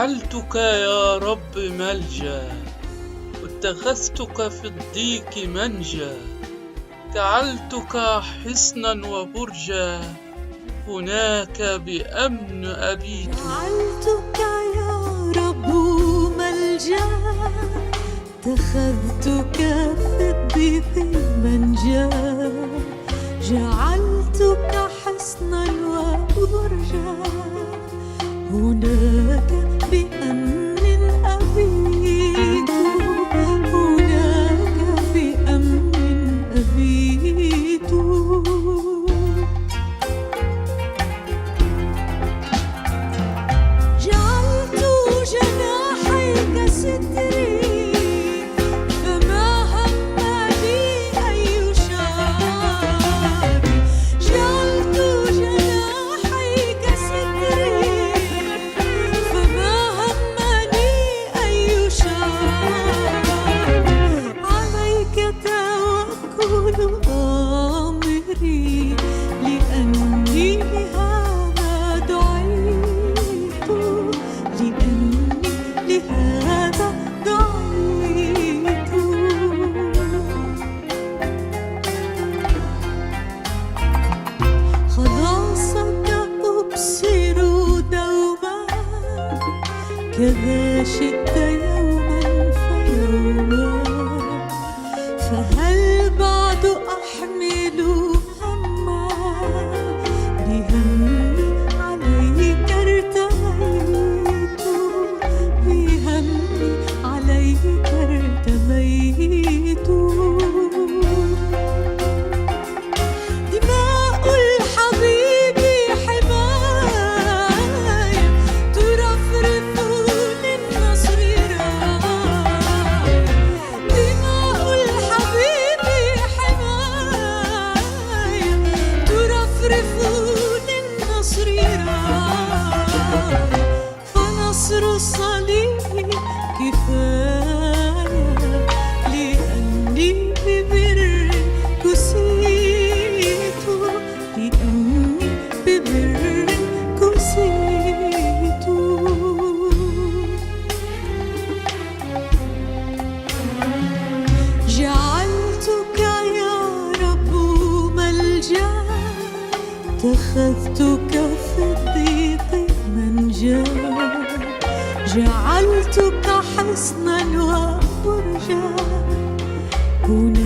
جعلتك يا رب ملجأ، واتخذتك في الضيق منجا، جعلتك حصنا وبرجا، هناك بأمن أبيت. جعلتك يا رب ملجأ، اتخذتك في الضيق منجا، جعلتك حصنا وبرجا، هناك بأمن أبيت، هناك بأمن أبيت. جعلت جناحيك ستري، فما همني أي شر. جعلت جناحيك ستري، فما همني أي شر. عليك توكل أمري، لأني لهذا دعيت، لأني لهذا دعيت. خلاصك أبصر دوما، كذا شئت يوما فيوما، فهل بعد أحمل هما، بهمي عليك ارتميت، بهمي عليك ارتميت. دماء الحبيب حماية، ترفرف للنصر راية. دماء الحبيب حماية، ترفرف للنصر راية. فنصر الصليب كفاية، لأني ببر كسيت، لأني ببر كسيت. جعلتك يا رب ملجأ، اتخذتك في الضيق منجا، جعلتك حصنا وبرجا، هناك